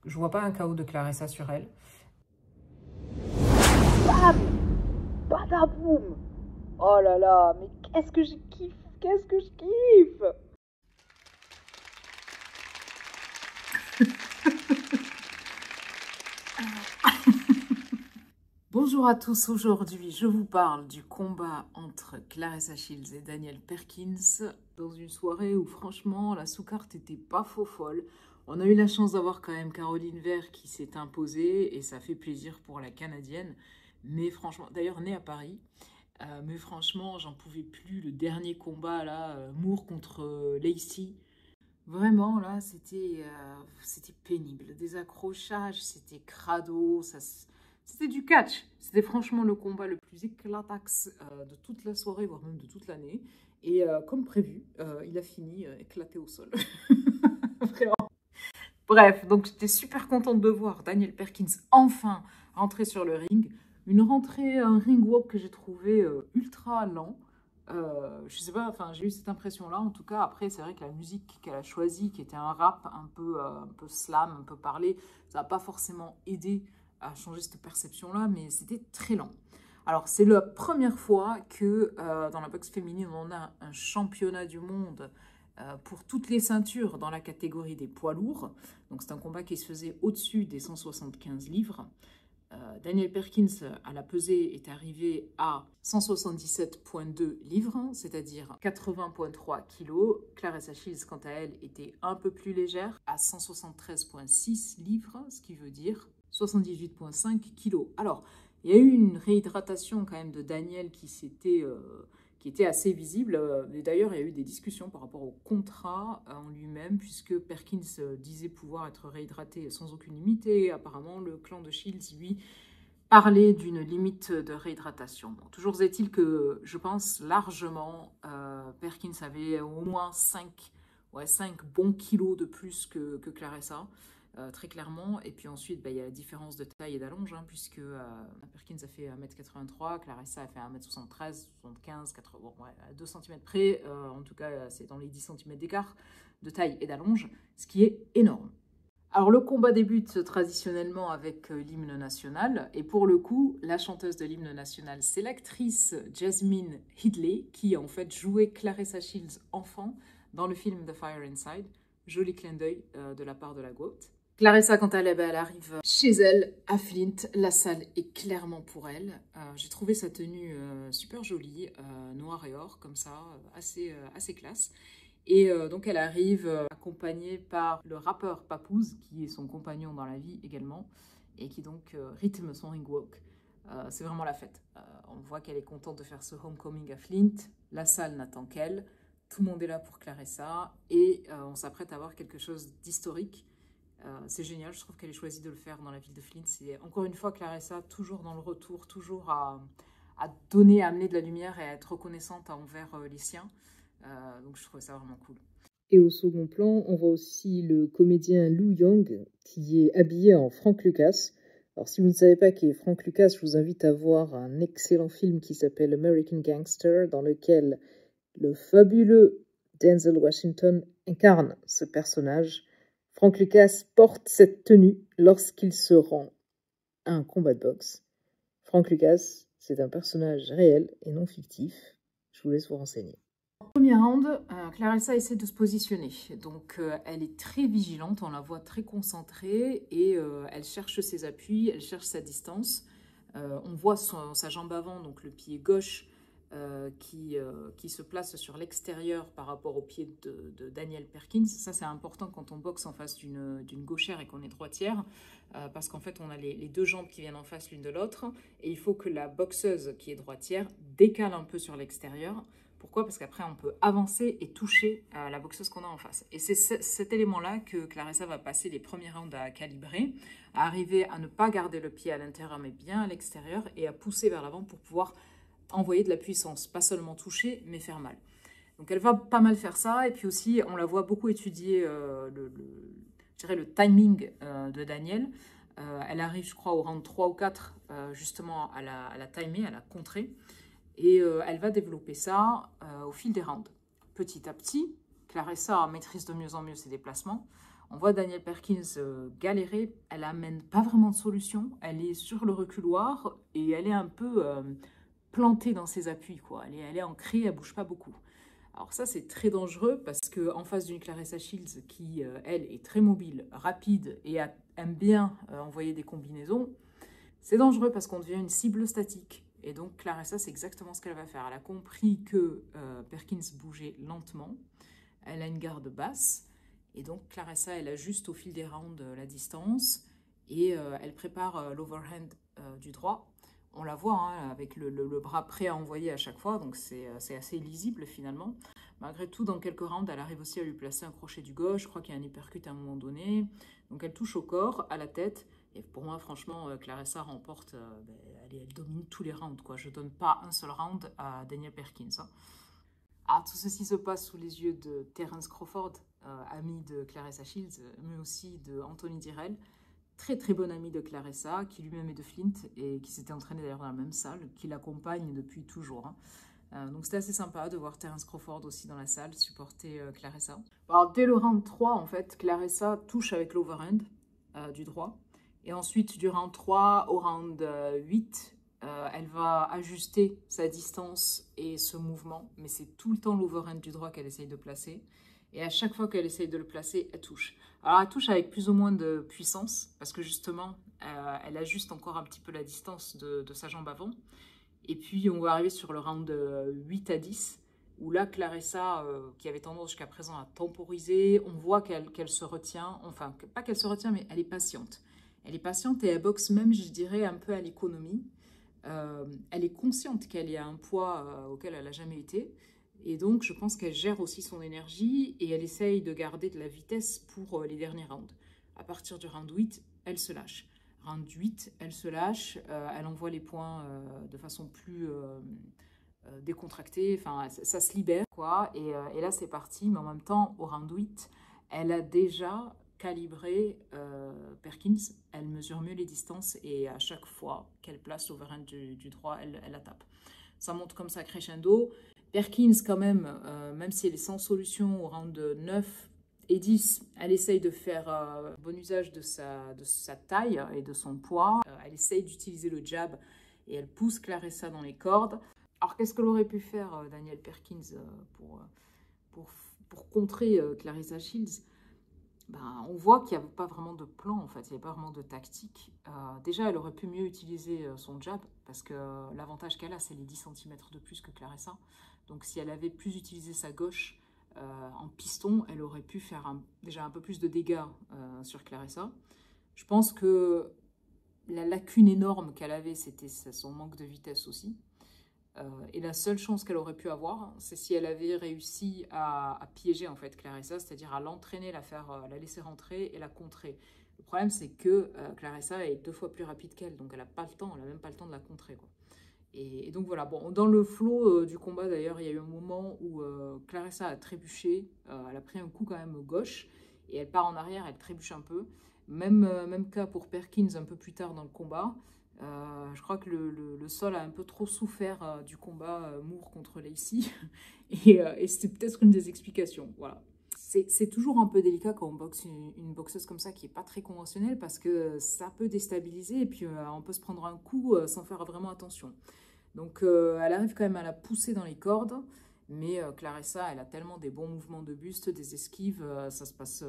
Je vois pas un KO de Claressa sur elle. Bam! Badaboum! Oh là là, mais qu'est-ce que je kiffe! Qu'est-ce que je kiffe! Bonjour à tous, aujourd'hui je vous parle du combat entre Claressa Shields et Danielle Perkins dans une soirée où franchement la sous-carte était pas faux folle. On a eu la chance d'avoir quand même Caroline Vert qui s'est imposée et ça fait plaisir pour la Canadienne. Mais franchement, d'ailleurs née à Paris, mais franchement j'en pouvais plus. Le dernier combat là, Moore contre Lacey. Vraiment, là, c'était pénible. Des accrochages, c'était crado, c'était du catch. C'était franchement le combat le plus éclatax de toute la soirée, voire même de toute l'année. Et comme prévu, il a fini éclaté au sol. Vraiment. Bref, donc j'étais super contente de voir Daniel Perkins enfin rentrer sur le ring. Une rentrée, un ring walk que j'ai trouvé ultra lent. Je sais pas, enfin j'ai eu cette impression-là. En tout cas, après c'est vrai que la musique qu'elle a choisie, qui était un rap un peu slam, un peu parlé, ça n'a pas forcément aidé à changer cette perception-là, mais c'était très lent. Alors c'est la première fois que dans la boxe féminine on a un championnat du monde pour toutes les ceintures dans la catégorie des poids lourds. Donc c'est un combat qui se faisait au-dessus des 175 livres. Daniel Perkins, à la pesée, est arrivé à 177,2 livres, c'est-à-dire 80,3 kg. Claressa Shields, quant à elle, était un peu plus légère, à 173,6 livres, ce qui veut dire 78,5 kg. Alors, il y a eu une réhydratation quand même de Daniel qui était assez visible. Et d'ailleurs, il y a eu des discussions par rapport au contrat en lui-même, puisque Perkins disait pouvoir être réhydraté sans aucune limite. Et apparemment, le clan de Shields, lui, parlait d'une limite de réhydratation. Bon, toujours est-il que je pense largement Perkins avait au moins 5 bons kilos de plus que Claressa. Très clairement. Et puis ensuite, il y a la différence de taille et d'allonge, hein, puisque Perkins a fait 1,83 m, Claressa a fait 1,73 m, 75, 80, bon, ouais, à 2 cm près. En tout cas, c'est dans les 10 cm d'écart de taille et d'allonge, ce qui est énorme. Alors le combat débute traditionnellement avec l'hymne national, et pour le coup, la chanteuse de l'hymne national, c'est l'actrice Jasmine Hidley, qui en fait jouait Claressa Shields enfant dans le film The Fire Inside. Joli clin d'œil de la part de la GOAT. Claressa, quant à elle, elle arrive chez elle, à Flint. La salle est clairement pour elle. J'ai trouvé sa tenue super jolie, noir et or, comme ça, assez classe. Et donc elle arrive accompagnée par le rappeur Papoose, qui est son compagnon dans la vie également, et qui donc rythme son ring walk. C'est vraiment la fête. On voit qu'elle est contente de faire ce homecoming à Flint. La salle n'attend qu'elle. Tout le monde est là pour Claressa. Et on s'apprête à voir quelque chose d'historique. C'est génial, je trouve qu'elle ait choisi de le faire dans la ville de Flint. C'est encore une fois Claressa, toujours dans le retour, toujours à donner, à amener de la lumière et à être reconnaissante envers les siens. Donc je trouvais ça vraiment cool. Et au second plan, on voit aussi le comédien Lou Young qui est habillé en Frank Lucas. Alors si vous ne savez pas qui est Frank Lucas, je vous invite à voir un excellent film qui s'appelle American Gangster, dans lequel le fabuleux Denzel Washington incarne ce personnage. Frank Lucas porte cette tenue lorsqu'il se rend à un combat de boxe. Frank Lucas, c'est un personnage réel et non fictif. Je vous laisse vous renseigner. Premier round, Claressa essaie de se positionner. Donc elle est très vigilante, on la voit très concentrée et elle cherche ses appuis, elle cherche sa distance. On voit sa jambe avant, donc le pied gauche, qui se place sur l'extérieur par rapport au pied de Danielle Perkins. Ça, c'est important quand on boxe en face d'une gauchère et qu'on est droitière, parce qu'en fait, on a les deux jambes qui viennent en face l'une de l'autre, et il faut que la boxeuse qui est droitière décale un peu sur l'extérieur. Pourquoi? Parce qu'après, on peut avancer et toucher la boxeuse qu'on a en face. Et c'est cet élément-là que Claressa va passer les premiers rounds à calibrer, à arriver à ne pas garder le pied à l'intérieur, mais bien à l'extérieur, et à pousser vers l'avant pour pouvoir envoyer de la puissance, pas seulement toucher, mais faire mal. Donc elle va pas mal faire ça, et puis aussi, on la voit beaucoup étudier je dirais le timing de Danielle. Elle arrive, je crois, au round 3 ou 4, justement, à la timer, à la contrer. Et elle va développer ça au fil des rounds. Petit à petit, Claressa maîtrise de mieux en mieux ses déplacements. On voit Danielle Perkins galérer, elle amène pas vraiment de solution, elle est sur le reculoir et elle est un peu plantée dans ses appuis, quoi. Elle est ancrée, elle bouge pas beaucoup. Alors ça, c'est très dangereux parce qu'en face d'une Claressa Shields qui, elle, est très mobile, rapide et aime bien envoyer des combinaisons, c'est dangereux parce qu'on devient une cible statique. Et donc Claressa, c'est exactement ce qu'elle va faire. Elle a compris que Perkins bougeait lentement, elle a une garde basse, et donc Claressa, elle ajuste au fil des rounds la distance, et elle prépare l'overhand du droit. On la voit hein, avec le bras prêt à envoyer à chaque fois, donc c'est assez lisible finalement. Malgré tout, dans quelques rounds, elle arrive aussi à lui placer un crochet du gauche. Je crois qu'il y a un uppercut à un moment donné. Donc elle touche au corps, à la tête. Et pour moi, franchement, Claressa remporte, elle domine tous les rounds, quoi. Je ne donne pas un seul round à Danielle Perkins. Hein. Alors, tout ceci se passe sous les yeux de Terence Crawford, ami de Claressa Shields, mais aussi de Anthony Dirrell, très très bon ami de Claressa, qui lui-même est de Flint et qui s'était entraîné d'ailleurs dans la même salle, qui l'accompagne depuis toujours. Hein. Donc c'était assez sympa de voir Terence Crawford aussi dans la salle supporter Claressa. Alors dès le round 3, en fait, Claressa touche avec l'overhand du droit. Et ensuite, du round 3 au round 8, elle va ajuster sa distance et ce mouvement. Mais c'est tout le temps l'overhand du droit qu'elle essaye de placer. Et à chaque fois qu'elle essaye de le placer, elle touche. Alors elle touche avec plus ou moins de puissance, parce que justement, elle ajuste encore un petit peu la distance de sa jambe avant. Et puis, on va arriver sur le round 8 à 10, où là, Claressa, qui avait tendance jusqu'à présent à temporiser, on voit qu'elle se retient, enfin, pas qu'elle se retient, mais elle est patiente. Elle est patiente et elle boxe même, je dirais, un peu à l'économie. Elle est consciente qu'elle est à un poids auquel elle n'a jamais été. Et donc, je pense qu'elle gère aussi son énergie et elle essaye de garder de la vitesse pour les derniers rounds. À partir du round 8, elle se lâche. Round 8, elle se lâche, elle envoie les points de façon plus décontractée, enfin ça se libère quoi, et là c'est parti, mais en même temps au round 8, elle a déjà calibré Perkins, elle mesure mieux les distances et à chaque fois qu'elle place l'overhand du droit, elle la tape. Ça monte comme ça crescendo. Perkins quand même, même si elle est sans solution au round 9, et 10, elle essaye de faire bon usage de sa taille et de son poids. Elle essaye d'utiliser le jab et elle pousse Claressa dans les cordes. Alors qu'est-ce qu'elle aurait pu faire Danielle Perkins pour, pour contrer Claressa Shields? Ben, on voit qu'il n'y avait pas vraiment de plan en fait, il n'y avait pas vraiment de tactique. Déjà, elle aurait pu mieux utiliser son jab parce que l'avantage qu'elle a, c'est les 10 cm de plus que Claressa. Donc si elle avait plus utilisé sa gauche, en piston, elle aurait pu faire déjà un peu plus de dégâts sur Claressa. Je pense que la lacune énorme qu'elle avait, c'était son manque de vitesse aussi. Et la seule chance qu'elle aurait pu avoir, c'est si elle avait réussi à piéger en fait Claressa, c'est-à-dire à l'entraîner, la laisser rentrer et la contrer. Le problème, c'est que Claressa est 2 fois plus rapide qu'elle, donc elle n'a pas le temps, elle n'a même pas le temps de la contrer, quoi. Et donc voilà, bon, dans le flow du combat d'ailleurs, il y a eu un moment où Claressa a trébuché, elle a pris un coup quand même gauche, et elle part en arrière, elle trébuche un peu. Même cas pour Perkins un peu plus tard dans le combat. Je crois que le sol a un peu trop souffert du combat Moore contre Lacey, et c'était peut-être une des explications, voilà. C'est toujours un peu délicat quand on boxe une boxeuse comme ça qui n'est pas très conventionnelle parce que ça peut déstabiliser et puis on peut se prendre un coup sans faire vraiment attention. Donc elle arrive quand même à la pousser dans les cordes, mais Claressa, elle a tellement des bons mouvements de buste, des esquives, ça se passe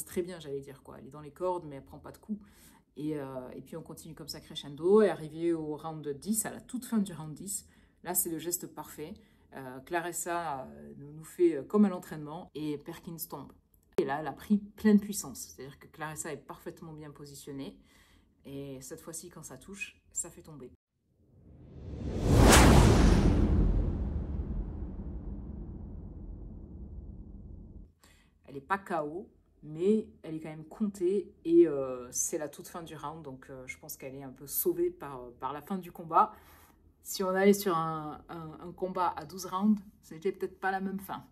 très bien, j'allais dire, quoi. Elle est dans les cordes, mais elle prend pas de coups. Et puis on continue comme ça crescendo, et arrivé au round 10, à la toute fin du round 10, là c'est le geste parfait. Claressa nous fait comme à l'entraînement, et Perkins tombe. Et là, elle a pris pleine puissance, c'est-à-dire que Claressa est parfaitement bien positionnée, et cette fois-ci, quand ça touche, ça fait tomber. Elle n'est pas KO, mais elle est quand même comptée et c'est la toute fin du round, donc je pense qu'elle est un peu sauvée par la fin du combat. Si on allait sur un combat à 12 rounds, c'était peut-être pas la même fin.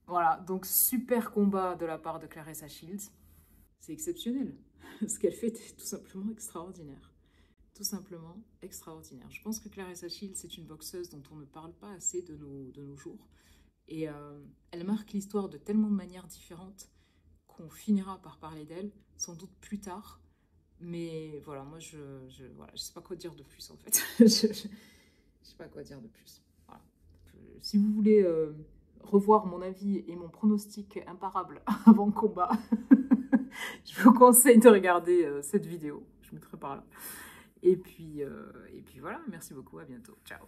Voilà, donc super combat de la part de Claressa Shields. C'est exceptionnel. Ce qu'elle fait est tout simplement extraordinaire. Tout simplement extraordinaire. Je pense que Claressa Shields est une boxeuse dont on ne parle pas assez de nos jours. Et elle marque l'histoire de tellement de manières différentes qu'on finira par parler d'elle, sans doute plus tard. Mais voilà, moi, voilà, je sais pas quoi dire de plus, en fait. je sais pas quoi dire de plus. Voilà. Si vous voulez revoir mon avis et mon pronostic imparable avant le combat, je vous conseille de regarder cette vidéo. Je mettrai par là. Et puis voilà, merci beaucoup, à bientôt. Ciao.